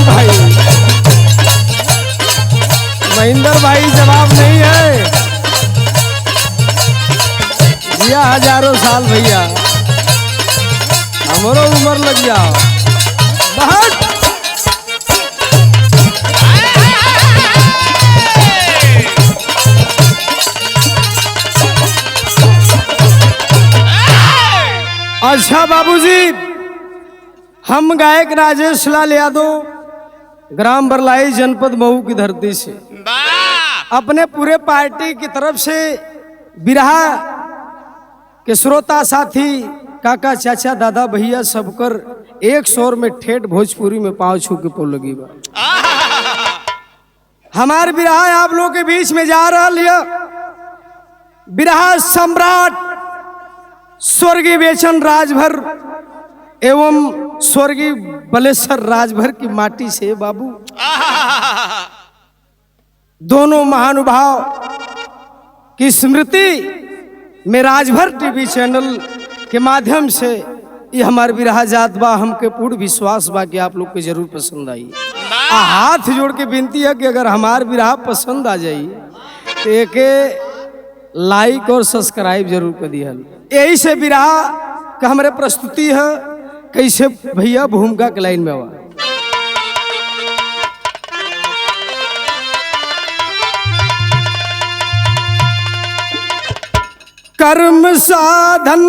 भाई, महेंद्र भाई जवाब नहीं है। जिया हजारों साल भैया, हमारो उम्र लग जाओ बहुत। अच्छा बाबूजी, हम गायक राजेश लाल यादव, ग्राम बरलाई, जनपद मऊ की धरती से अपने पूरे पार्टी की तरफ से बिरहा के श्रोता साथी, काका, चाचा, दादा, भैया सबकर एक स्वर में ठेठ भोजपुरी में पाँव छू के पोल लगी बा। हमार बिरहा आप लोगों के बीच में जा रहा है। बिरहा सम्राट स्वर्गीय बेचन राजभर एवं स्वर्गीय बलेश्वर राजभर की माटी से बाबू, दोनों महानुभाव की स्मृति में राजभर टीवी चैनल के माध्यम से ये हमारे बिरहा जात बा। हमके पूर्ण विश्वास बा कि आप लोग को जरूर पसंद आई। हाथ जोड़ के विनती है कि अगर हमार बिरहा पसंद आ जाई तो एक लाइक और सब्सक्राइब जरूर कर दिया। यही से बिरहा का हमारे प्रस्तुति है। कैसे भैया भूमिका के लाइन में हुआ। कर्म साधन,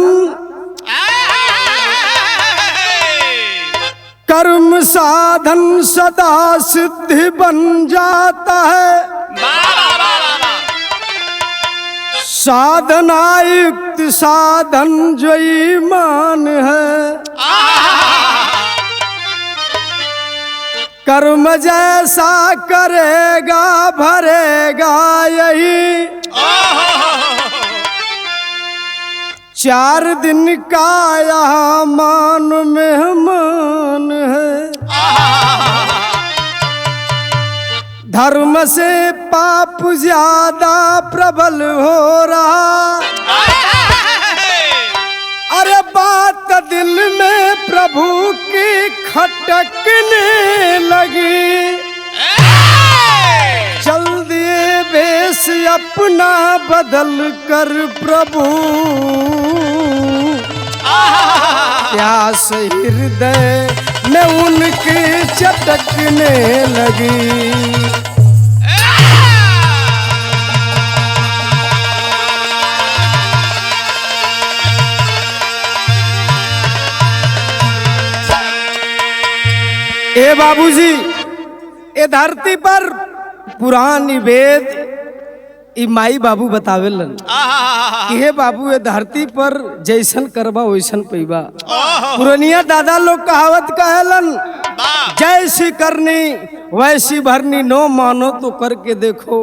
कर्म साधन सदा सिद्धि बन जाता है। साधना युक्त साधन जो ईमान है। कर्म जैसा करेगा भरेगा यही। 4 दिन का यहाँ मान मेहमान है। धर्म से पाप ज्यादा प्रबल हो रहा। अरे बात दिल में प्रभु की खटकने लगी। चल दिए भेष अपना बदल कर प्रभु। प्यास हृदय में उनकी चटकने लगी। ए बाबूजी, ए धरती पर पुरानी वेद ई माई बाबू बतावेलन कि हे बाबू, ए धरती पर जैसन करबा वैसन पैबा। पुरानिया दादा लोग कहावत कहलन, जैसी करनी वैसी भरनी, नो मानो तो करके देखो।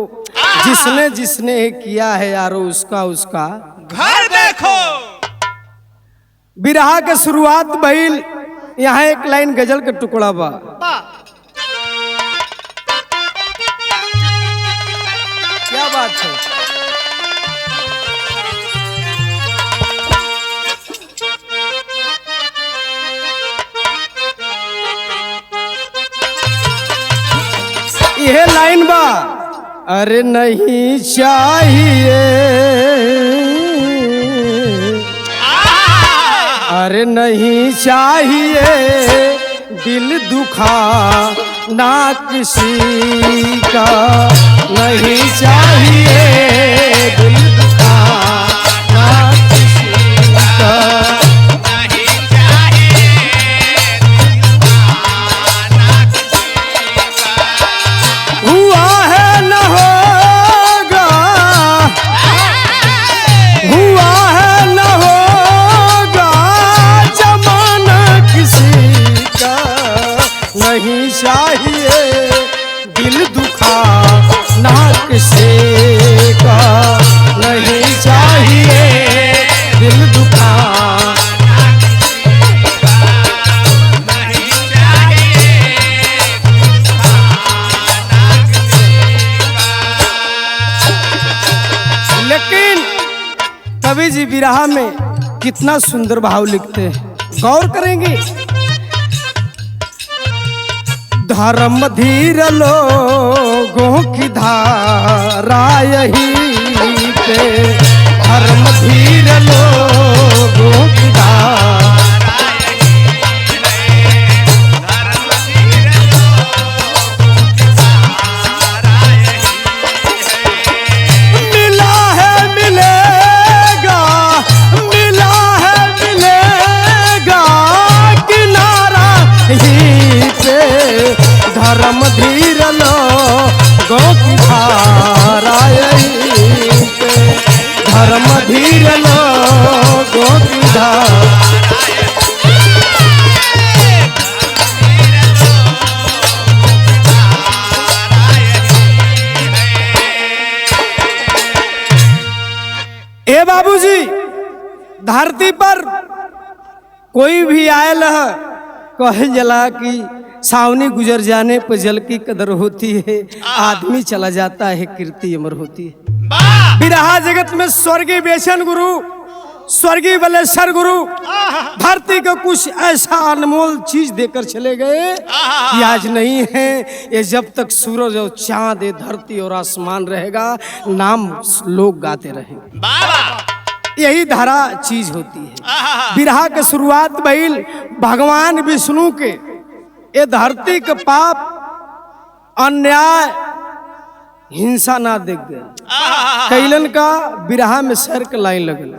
जिसने जिसने किया है यारो उसका उसका घर देखो। बिरहा के शुरुआत भइल। यहाँ एक लाइन गजल के टुकड़ा बा। क्या बात है। यह लाइन बा, अरे नहीं चाहिए, अरे नहीं चाहिए दिल दुखा ना किसी का। नहीं चाहिए दिल दुखा ना किसी का। नहीं चाहिए दिल दुखा ना किसी का। हुआ है न होगा, हुआ है न होगा जमाना किसी का। नहीं चाहिए दिल दुखा ना किसी का। नहीं चाहिए दिल दुखा ना किसी का। नहीं चाहिए दिल दुखा ना किसी का। लेकिन कवि जी बिरहा में कितना सुंदर भाव लिखते हैं, गौर करेंगे। धर्म धीर लोगों की धारा यही पे, धर्म धीर लोगों की धारा धर्म धीर लोगों की धारा यही पे, धर्म धीर लोगों की धारा। ए बाबूजी, धरती पर कोई भी आयल है कहे जला कि सावनी गुजर जाने पर जल की कदर होती है, आदमी चला जाता है कीर्ति अमर होती है। बिरहा जगत में स्वर्गीय बेचन गुरु, स्वर्गीय बलेश्वर गुरु धरती को कुछ ऐसा अनमोल चीज देकर चले गए कि आज नहीं है। ये जब तक सूरज और चांद धरती और आसमान रहेगा, नाम लोग गाते रहेंगे। यही धारा चीज होती है। बिरहा के शुरुआत भइल भगवान विष्णु के ये धरती के पाप अन्याय हिंसा ना देख गए कैलन का बिरहा में सर के लाइन लगल।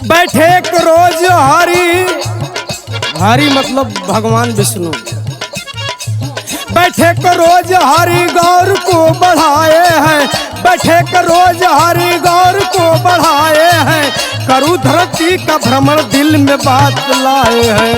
बैठे एक रोज हरि मतलब भगवान विष्णु बैठे को रोज हरि गौर को बढ़ाए हैं, बैठे को रोज हरि गौर को बढ़ाए हैं, करु धरती का भ्रमण दिल में बात लाए हैं।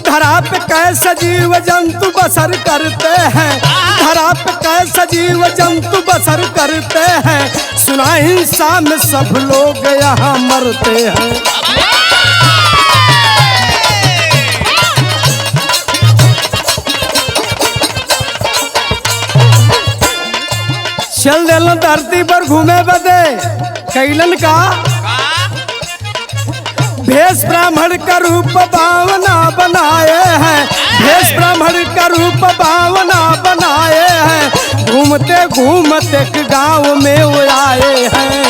धरा पे कैसे जीव जंतु बसर करते हैं, धरा पे कैसे जीव जंतु बसर करते हैं, सुना हिंसा में सब लोग यहाँ मरते हैं। चल दिल धरती पर घूमे बदे कैलन का भेष ब्राह्मण का रूप भावना बनाए हैं, भेष ब्राह्मण का रूप भावना बनाए हैं, घूमते घूमते गांव में वो आए हैं।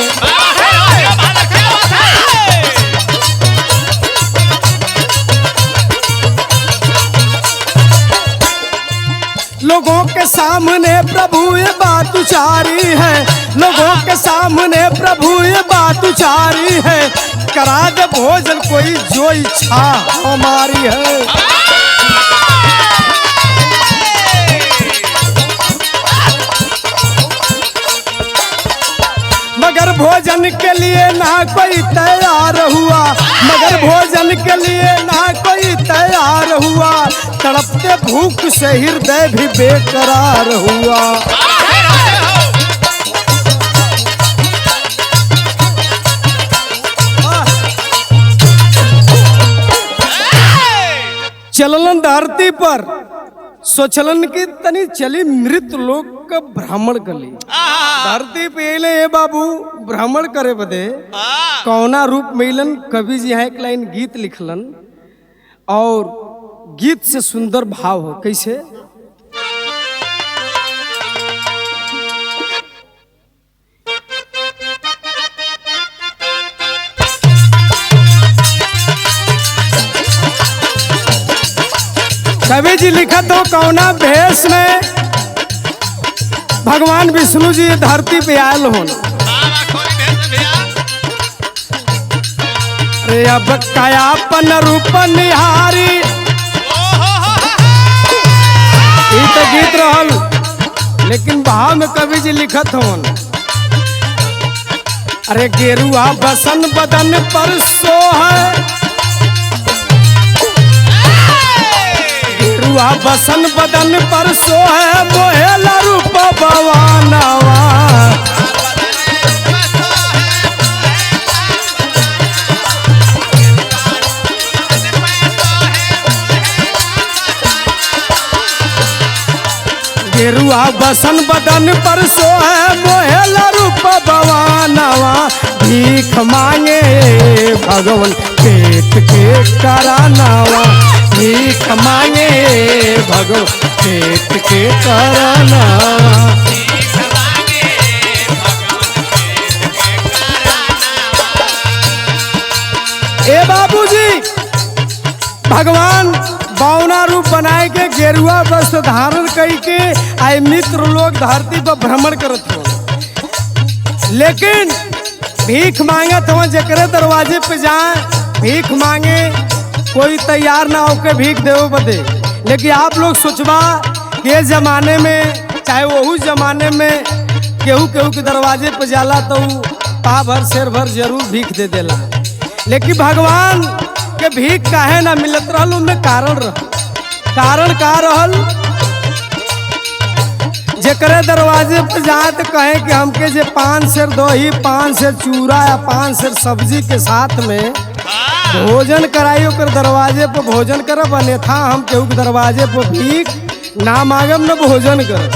लोगों के सामने प्रभु ये बात उचारी है, लोगों के सामने प्रभु ये बात उचारी है, करा दे भोजन कोई जो इच्छा हमारी है। मगर भोजन के लिए ना कोई तैयार हुआ, मगर भोजन के लिए ना कोई तैयार हुआ, तड़पते भूख से हृदय भी बेकरार हुआ। चलन धरती पर सोचलन की तनी चली मृत लोग का भ्रमण कली धरती पे ये बाबू भ्रमण करे बदे कौना रूप मिलन। कवि जी यहाँ एक लाइन गीत लिखलन और गीत से सुंदर भाव हो कैसे। कवि जी लिखा तो कौना भेष में भगवान विष्णु जी धरती पे आयल होना। अरे अब कायापन रूप निहारी ये तो गीत रहल, लेकिन भाव में कवि जी लिखत होन। अरे गेरुआ बसन बदन पर सो है, गेरुआ बसन बदन पर सो है, मोहेला रूप भवानवा। गेरुआ बसन बदन पर सोहे मोहेला रूप भवानवा भीख मांगे भगवान पेट के करानावा भीख मांगे भगवान पेट के करानावा। ए बाबूजी भगवान बावना रूप बनाए के गेरुआ वस्त्र धारण करके आए मित्र लोग धरती पर भ्रमण करत हो, लेकिन भीख मांगत हो जकरे दरवाजे पे जाए भीख मांगे कोई तैयार ना होके भीख देवे बदे। लेकिन आप लोग सोचबा के जमाने में चाहे वही जमाने में केहू केहू के दरवाजे पे जाला तो पा भर शेर भर जरूर भीख दे देला, लेकिन भगवान के भीख काहे ना मिलत रहल उनमें कारण कारण का रहल। जेकरे दरवाजे पर जाए तो कहे कि हमके जे 5 सेर दही 5 सेर चूड़ा या 5 सेर सब्जी के साथ में भोजन कराई ओकर दरवाजे पर भोजन करब, अन्यथा हम केहू के दरवाजे पर भीख ना मांगब न भोजन करब।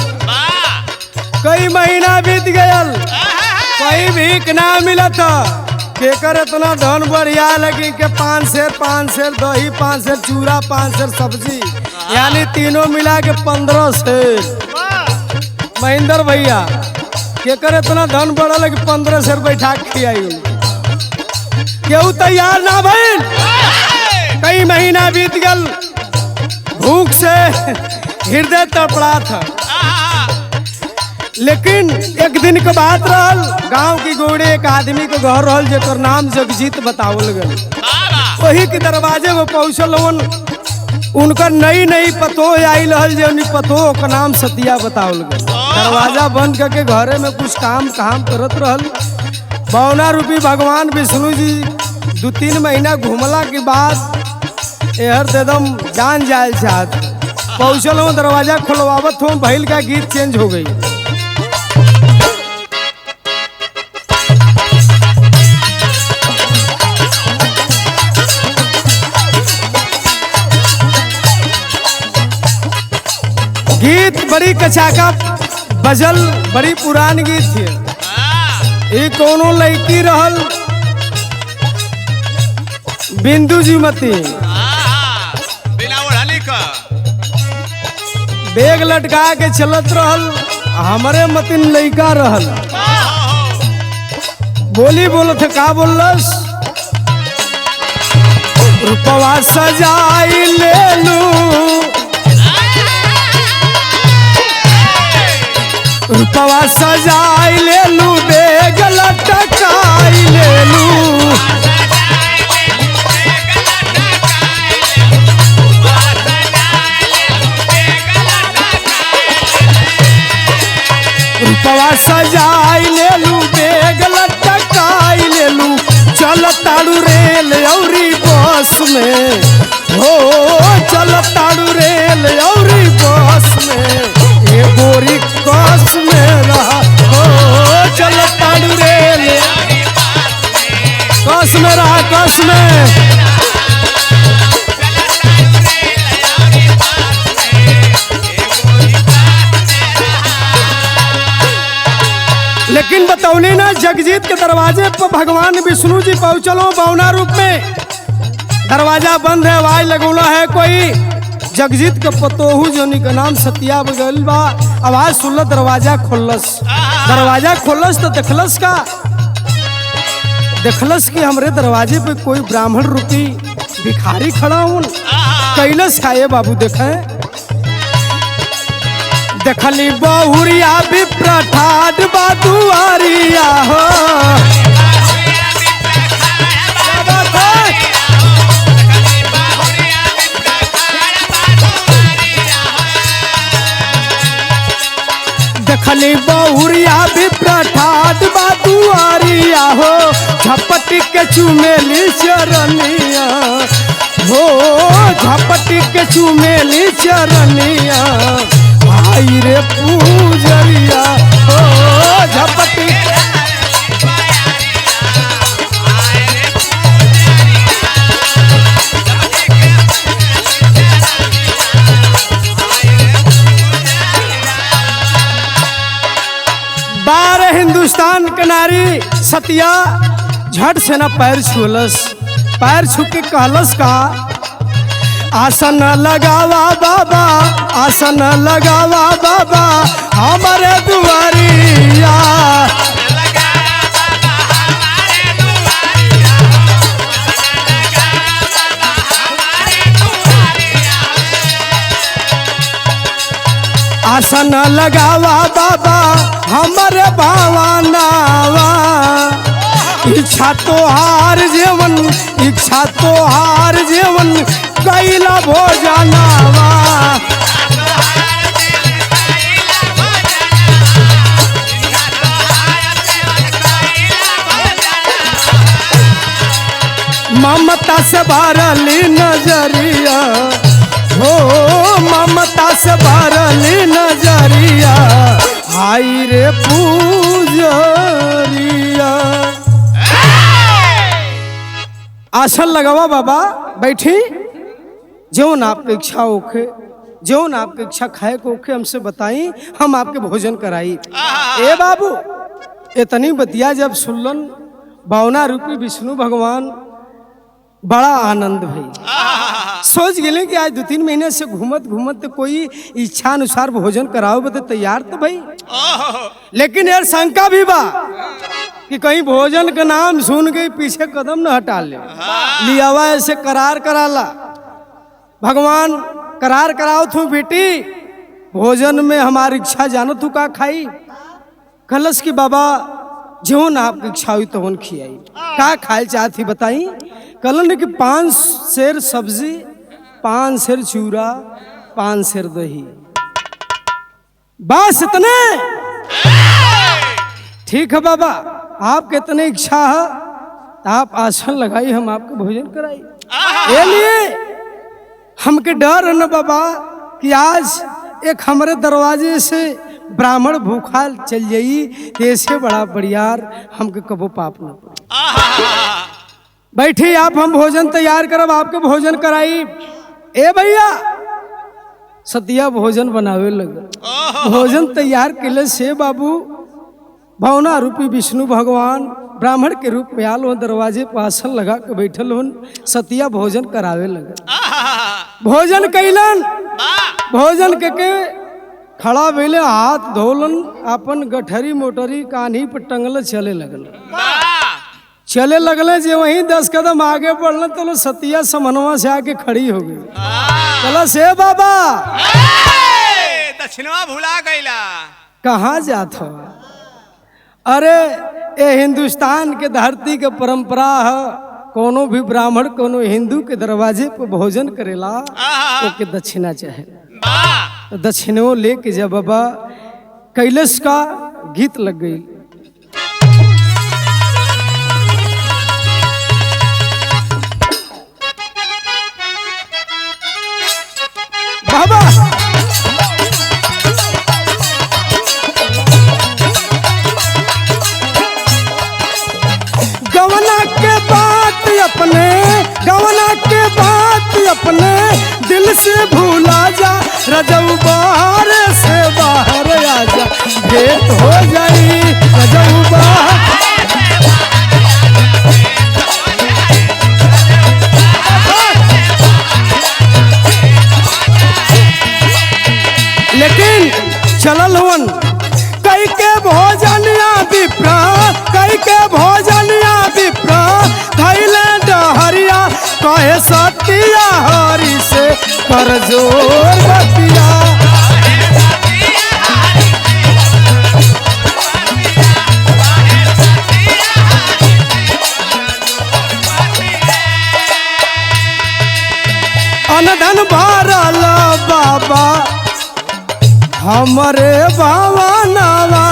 कई महीना बीत गयल कोई भीख ना मिलत, केकर इतना धन बढ़िया लगी के 5 सेर दही 5 सेर चूड़ा 5 सेर सब्जी यानी तीनों मिला के 15 सेर। महेंद्र भैया केकर इतना धन बढ़ल कि 15 सेर बैठा के खियाई केहू तैयार ना भइल। कई महीना बीत गल भूख से हृदय तड़पड़ा था, लेकिन एक दिन के बात रहल गांव की गोड़े एक आदमी के घर रहल जेकर नाम जगजीत बतावल गल। वही के दरवाजे में पहुंचल उनकर नई नई पतोह आई रहल जे पतोह का नाम सतिया बतावल गल। दरवाजा बंद करके घरे में कुछ काम करत रहल। बावना रूपी भगवान विष्णु जी 2-3 महीना घूमला के बाद एहर देदम जान जाए चाहत पहुंचल हूँ, दरवाजा खुलवावत हूँ, भैल का गीत चेंज हो गई। गीत बड़ी कचाका बजल बड़ी पुरान गीत थी। ये कोनो लड़की रहल बिंदु जी मती बिना ओढ़नी का बेग लटका के चलत रहल, हमारे मतिन लड़का रहल। बोली बोलत का बोलस रूपवा सजाई ले लू रूपवा सजाई ले लू बेग लटकाई ले लू रूपवा सजाई ले लू बेग लटकाई ले लू चल ताड़ू रेल औरी बस में हो चल ताड़ू रेल औरी बस में ये गोरी कस में रहा हो चल ताड़ू रेल कस में रहा कस में। लेकिन बतौनी ना जगजीत के दरवाजे पर भगवान विष्णु जी पहुंचलो बावना रूप में। दरवाजा बंद है, आवाज लगौला है कोई जगजीत के पतोहू जोनी का नाम सतिया बगल बा। आवाज सुनल दरवाजा खोलस, दरवाजा खोलस तो देखलस कि हमरे दरवाजे पे कोई ब्राह्मण रूपी भिखारी खड़ा हूं। कैलस खाए बाबू देखे देखली बहुरिया विप्र ठाड बादुआरिया हो देखली बहुरिया विप्र ठाड बादुआरिया हो झपटी के चुमेली चरनिया हो झपटी के चुमेली चरनिया भाई रे पूजरिया हो झपटी सतिया झट से ना पैर छुलस, पैर छू के कहलस का आसन लगावा बाबा, आसन लगावा बाबा हमारे दुआरिया। आसन लगावा बाबा हमारे भावनावा, इच्छा तो हार जीवन, इच्छा तो हार जीवन कैला भोजनावा। ममता से भरली नजरिया हो, ममता से भरली नजरिया हाय रे पूजरिया। आसन लगावा बाबा, बैठी, जौन आपकी इच्छा होखे, जौन आपकी इच्छा खाए को होखे हमसे बताई, हम आपके भोजन कराई। ए बाबू, इतनी बतिया जब सुनलन भावना रूपी विष्णु भगवान बड़ा आनंद भई, सोच गए कि आज 2-3 महीने से घूमत घूमत कोई इच्छा अनुसार भोजन कराओ बते तैयार तो भाई, लेकिन यार शंका भी बा कि कहीं भोजन का नाम सुन के पीछे कदम न हटा ले लिया हुआ, ऐसे करार कराला। भगवान करार कराओ तू बेटी, भोजन में हमारी इच्छा जानो तू का खाई। कलश की बाबा जौन आपकी इच्छा हुई तो खियाई, का खाए चाहती बताई। कलन की 5 सेर सब्जी, 5 सेर चूरा, 5 सेर दही, बस इतने। ठीक है बाबा, आपके इतने इच्छा है आप आसन लगाई, हम आपको भोजन कराई। ये लिए हमके डर है न बाबा कि आज एक हमारे दरवाजे से ब्राह्मण भूखा चल जाई, ऐसे बड़ा बड़ियार हमके कबो पाप न पड़े। बैठी आप, हम भोजन तैयार करब, आपके भोजन कराई। ए भैया, सतिया भोजन बनावे लगे। भोजन तैयार के से बाबू भावना रूपी विष्णु भगवान ब्राह्मण के रूप में आल हो, दरवाजे पर आसन लगा के बैठल हो, सतिया भोजन करावे लगे। भोजन कैलन, भोजन के खड़ा भैले, हाथ धोलन, अपन गठरी मोटरी कान्ही पर टंगल चले लगल, चले लगले। जे वहीं 10 कदम आगे बढ़ल तो सतिया समनवा से आके खड़ी हो गई। चला से बाबा दक्षिणवा भुला गईला, कहाँ जात हो? अरे ये हिंदुस्तान के धरती के परंपरा है, कोनो भी ब्राह्मण कोनो हिंदू के दरवाजे पर भोजन करेला तो के दक्षिणा चाहे, तो दक्षिणों लेके जब बाबा कैलाश का गीत लग गई। बाबा गवना के बात अपने, गवना के बात अपने दिल से भूला जा, रजऊ बाहर से बाहर आ जा, भेंट हो जाई रजऊ बाहर। लेकिन चलल हुन कई के भोजनिया विप्रा, कई के भोजनिया विप्रा धैले डहरिया, कहे सतिया हरि से कर जोर बतिया। अनधन भरल बाबा हमरे भावनावा,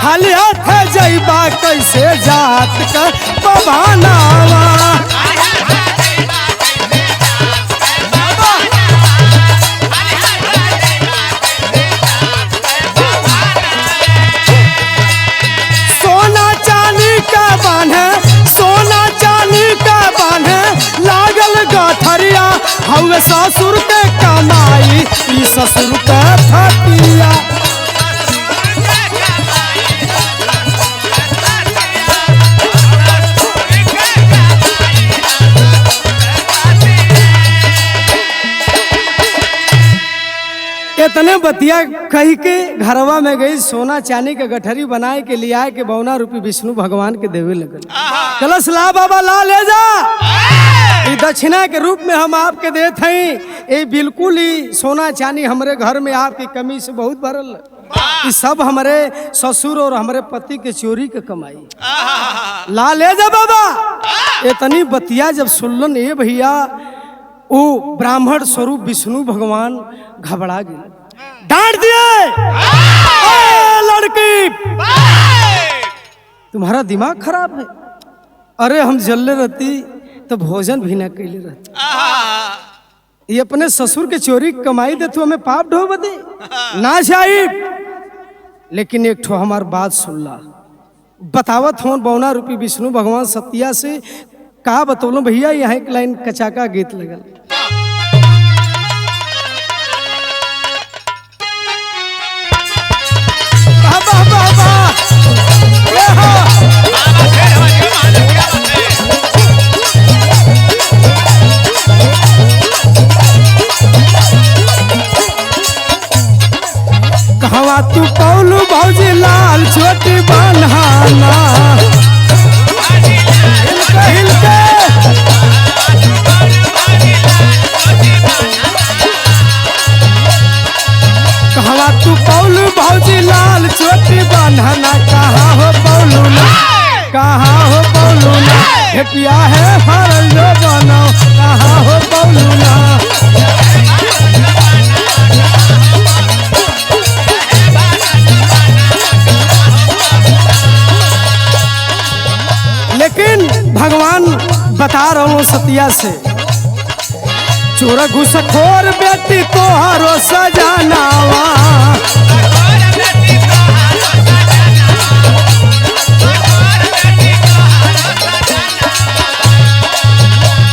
खाली हाथ जइबा कैसे जात का बभानावा। सोना चांदी का बान्हे, सोना चांदी का बान्हे लागल गठरिया, हवे ससुर के कमाई ई ससुर का थकिया। इतने बतिया कही के घरवा में गई, सोना चांदी के गठरी बनाए के लिए आए के 52 रुपये विष्णु भगवान के देवे लगल। कलश ला बाबा ला ले जा, ये दक्षिणा के रूप में हम आपके देते हैं। ये बिल्कुल ही सोना चांदी हमारे घर में आपकी कमी से बहुत भरल, ये सब हमारे ससुर और हमारे पति के चोरी के कमाई। ला ले जा बाबा। इतनी बतिया जब सुनलन ये भैया, वो ब्राह्मण स्वरूप विष्णु भगवान घबरा गए, डांट दिए, लड़की तुम्हारा दिमाग खराब है। अरे हम जल्ले रहती तो भोजन भी ना कैले रहती। ये अपने ससुर के चोरी कमाई दे तो हमें पाप ढो बदे ना चाहिए। लेकिन एक ठो हमार बात सुन ला, बतावत हो 52 रुपये विष्णु भगवान सत्या से का बतौलो भैया। यहाँ एक लाइन कचाका गीत लगल, कहवा तू पौलू भौजी लाल छोटी बनहाना, हिलके कहवा तू पौलू भौजी लाल छोटी बनहाना, कहाँ हो पौलू ना, कहाँ हो पौलू ना, हे पिया है हरल जो बनो, कहाँ हो पौलू ना। लेकिन भगवान बता रहा हूँ सतिया से, चोर घुसखोर बेटी तोहरो सजानावा,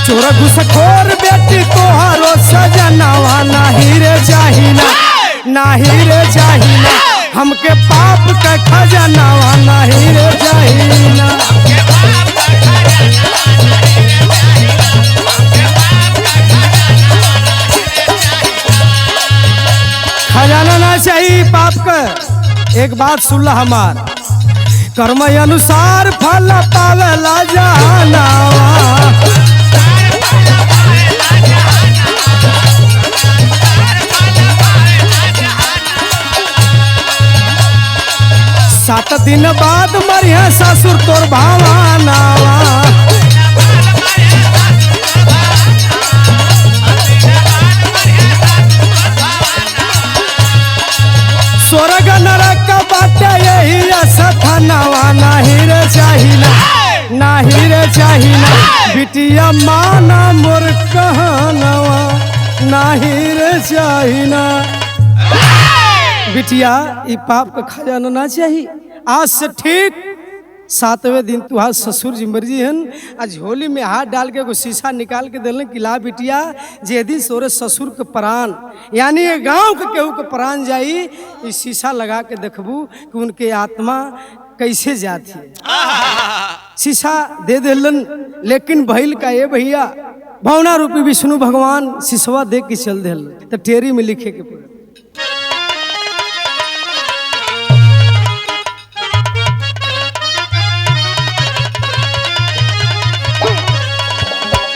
चोर घुसखोर बेटी तोहरो सजनावा, नाही रे चाहिना, नाही रे चाहिना, हमके पाप का खजानावा, नाही रे चाहिना। खजाना ना चाहिए पाप का। एक बात सुन ला हमार, कर्म अनुसार फल पावेला जहानावा, सात दिन बाद मरिया ससुर तोर भावानावा, स्वर्ग नरक बाटे यही असथनावा, नाही रे चाहिना, नाही रे चाहिना, बिटिया माना मोर कहनवा, नाही रे चाहिना। बिटिया ये पाप का खजाना ना चाहिए। आज से ठीक 7वें दिन तुहार ससुर जी मर्जी हन, आज झोली में हाथ डाल के एगो शीशा निकाल के दिलन कि ला बिटिया, जे दिन सोरे ससुर के प्राण यानी ये गांव के केहू के प्राण जाई, ये शीशा लगा के देखबू कि उनके आत्मा कैसे जाती है। शीशा दे दिलन, लेकिन भइल का ये भैया 52 रुपये विष्णु भगवान शीशवा दे के चल दिल, तो टेरी में लिखे के पड़े,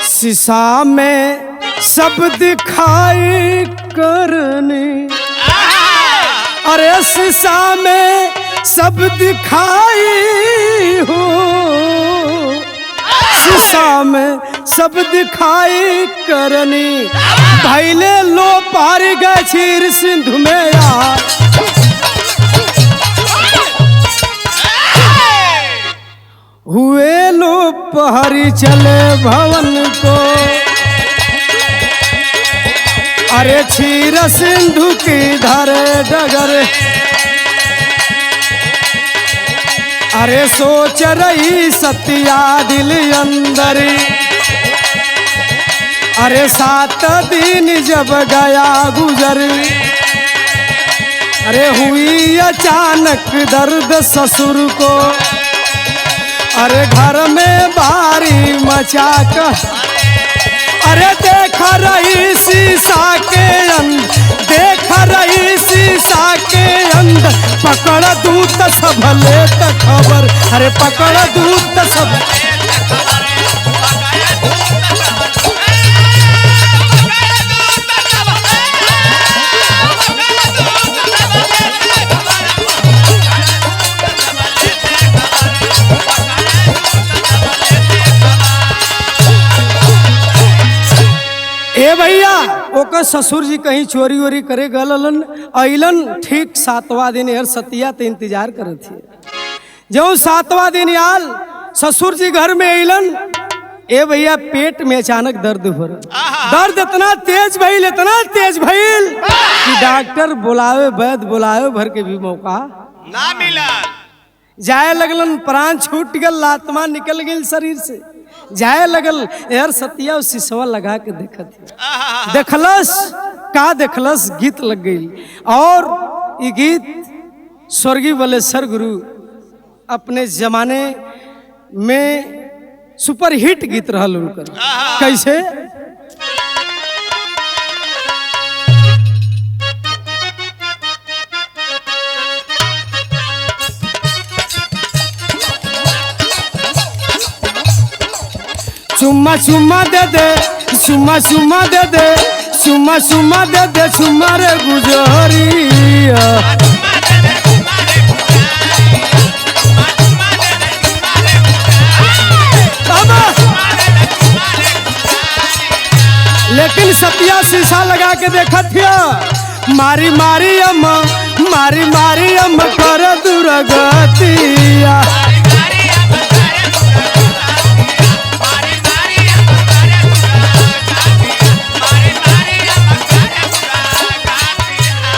शीशा में सब दिखाई करनी, अरे शीशा में सब दिखाई हो, शीशा में सब दिखाई करनी, भैले लो पार गए सिंधु में यार, हुए लो पहरी चले भवन को, अरे क्षीर सिंधु की धरे डगर, अरे सोच रही सतिया दिल अंदर, अरे 7 दिन जब गया गुजर, अरे हुई अचानक दर्द ससुर को, अरे घर में भारी मचा कर, अरे देख रही शीशा के अंदर, देख रही शीशा के अंदर, पकड़ दूत सब लेत खबर, अरे पकड़ दूत सब। ए भैया ओकर ससुर जी कहीं चोरी वोरी करे गलन, अइलन ठीक 7वां दिन हर सतिया तो इंतजार करे थे। जो 7वां दिन आल ससुर जी घर में अइलन, ए भैया पेट में अचानक दर्द हो रहा, दर्द इतना तेज भइल, इतना तेज भइल कि डॉक्टर बुलावे, वैद्य बुलावे, भर के भी मौका ना मिला। जाए लगलन, प्राण छूट गल, आत्मा निकल गई शरीर से, जाए लगल। यार सतिया शीशवा लगा के देखत, देखलस का देखलस, गीत लग गई। और ये गीत स्वर्गीय बलेश्वर गुरु अपने जमाने में सुपर हिट गीत रहल उनकर। कैसे? चुम्मा चुम्मा दे दे, चुम्मा चुम्मा दे दे, चुम्मा चुम्मा दे दे, चुम्मा रे गुजरिया। लेकिन सतिया शीशा लगा के देखा थिया, मारी मारी अम्मा, मारी मारी अम्मा कर दुर्गतिया।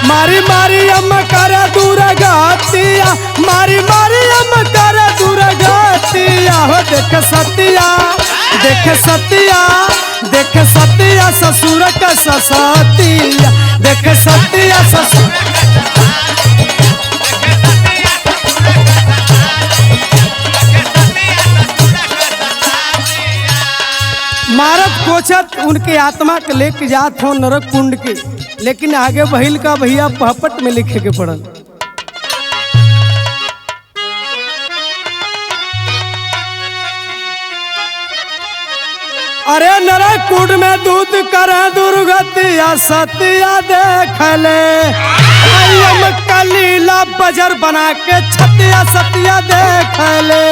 मारी मारी अम्मा कर दुर्गतिया, मारी मारी अम्मा कर दुर्गतिया। हो देख सतिया, देख सतिया, देख सतिया ससुर का ससतिया, देख सतिया ससुर। मारत कोचत उनके आत्मा के लेके जात हो नरक कुंड के, लेकिन आगे बहिल का भैया पहपट में लिखे के पड़ल। अरे नरक कुंड में दूत करे दुर्गतिया, सतिया देख ले अयम कलीला बजर बना के छतिया, सतिया देख ले।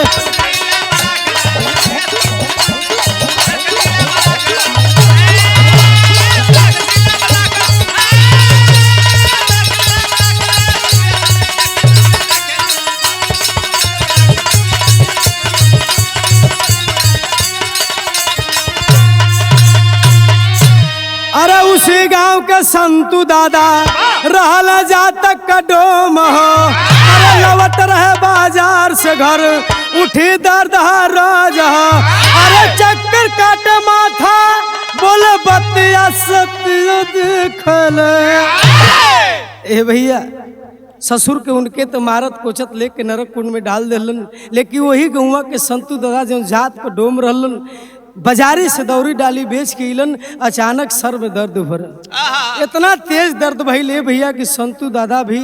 अरे उसी गांव के संतू दादा रहल जातक का डोम हो, अरे लवट रहे बाजार से घर, उठी दर्द रोज हो। अरे चक्कर काटे माथा, बोले बतिया सतिया देख ले। ए भैया ससुर के उनके तो मारत कोचत लेके नरक कुंड में डाल देलन, लेकिन वही गौवा के संतू दादा जो जात को डोम रहलन, बाजारी से दौरी डाली बेच के इलन, अचानक सर में दर्द भरल, इतना तेज दर्द भइल ए भैया कि संतू दादा भी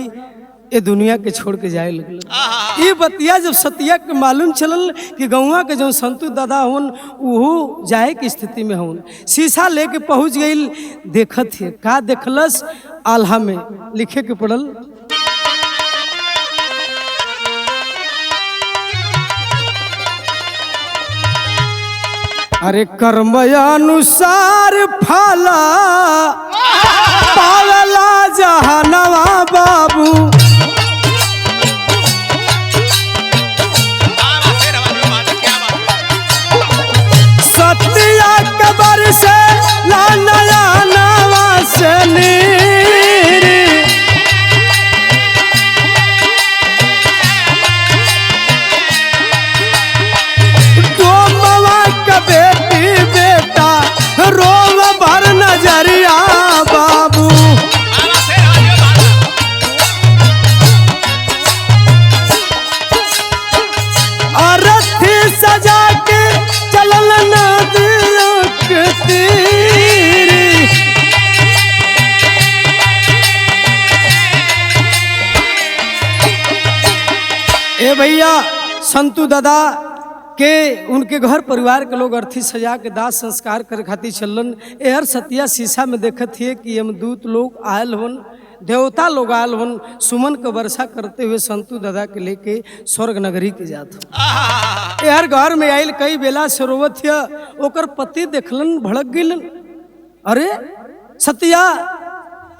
ये दुनिया के छोड़ के जाए लगल। ये बतिया जब सतिया के मालूम चलल कि गौवा के जो संतू दादा होन वो जाए की स्थिति में होन, शीशा लेके पहुंच गई, देखत है का देखलस, आल्हा में लिखे के पड़ल। अरे कर्म अनुसार फला पावला जहानवा बाबू, सतिया कबर से लानया नवा से नीरी। बेटी बेटा रोव भर नजरिया बाबू, संतू दादा के उनके घर परिवार के लोग अर्थी सजा के दाह संस्कार करे खातिर चलन। एहर सतिया शीशा में देखत हिए कि यमदूत लोग आयल हन, देवता लोग आयल हन, सुमन के वर्षा करते हुए संतू दादा के लेके स्वर्ग नगरी के जात हन। एहर घर में आयल कई बेला से रोवत हिया, ओकर पति देखलन भड़क गिलन। अरे सतिया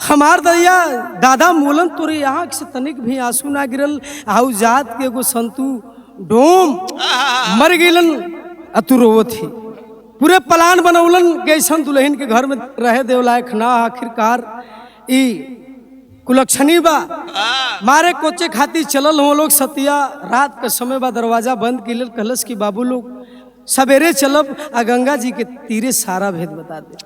हमार दैया दादा मूलन तोरे आँख से तनिक भी आंसू ना गिरल, आउ जात के एगो संतू डोम मर गिलन तू रोवत ही। पूरे प्लान बनौलन कैसन दुल्हन के घर में रहे देव लायक ना, आखिरकार ई कुलक्षणी बा मारे कोचे खातिर चलल हो लोग। सतिया रात के समय बा दरवाजा बंद किलल, कहलस कि बाबू लोग सवेरे चलब आ गंगा जी के तीरे सारा भेद बता दे।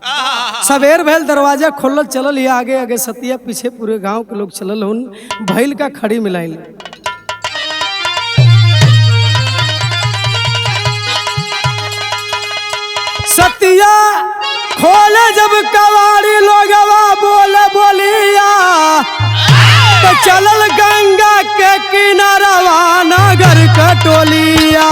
सवेर भैल दरवाजा खोलल चलल, ये आगे आगे सतिया पीछे पूरे गांव के लोग चलल हुन। भैल का खड़ी मिलाइल, सतिया खोले जब कवाड़ी लोगवा बोले बोलिया, तो चलल गंगा के किनारवा नगर कटोलिया।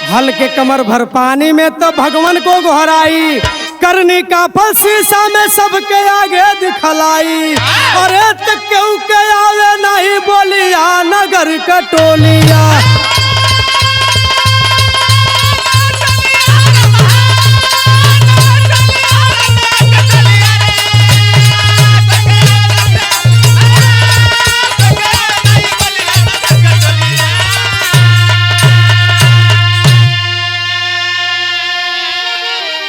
हल्के कमर भर पानी में तो भगवान को गोहराई, करनी का फल शीशा में सबके आगे दिखलाई। अरे तो क्यों के आवे नहीं बोलिया नगर कटोलिया।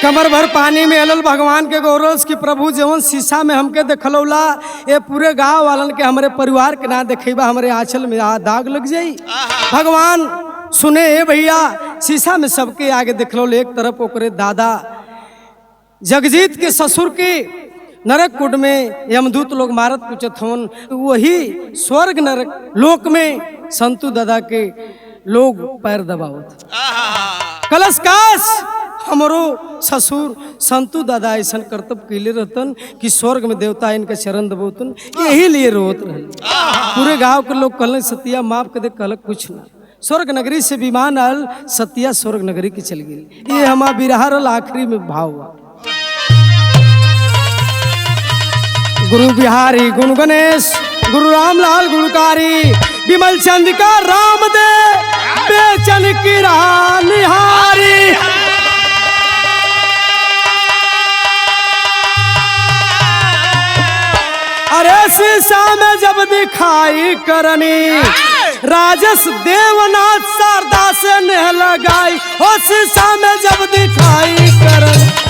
कमर भर पानी में अलल भगवान के गौरव की प्रभु जवन शीशा में हमके देखलौला, ये पूरे गांव वालन के हमारे परिवार के ना देखेबा, हमारे आंचल में दाग लग जाई। भगवान सुने हे भैया, शीशा में सबके आगे देखलौल। एक तरफ ओकरे दादा जगजीत के ससुर के नरक कुंड में यमदूत लोग मारत पूछत हवन, वही स्वर्ग नरक लोक में संतू दादा के लोग पैर दबावत। कलश काश हमरो ससुर संतू दादा ऐसा कर्तव्य कैले रहतन कि स्वर्ग में देवता इनका चरण दबोतन, यही लिए रोत रहे। पूरे गांव के लोग कहल सतिया माफ कर दे, कहल कुछ ना। स्वर्ग नगरी से विमान आल, सतिया स्वर्ग नगरी की चल गई। ये हमारा बिरहारल आखिरी में भाव हुआ। गुरु बिहारी गुरु गणेश गुरु रामलाल गुरुकारी, विमल चंद्रिका राम दे बेचन की राह निहारी। अरे शीशा में जब दिखाई करनी, राजस देवनाथ शारदा से नेह लगाई। ओ शीशा में जब दिखाई करनी।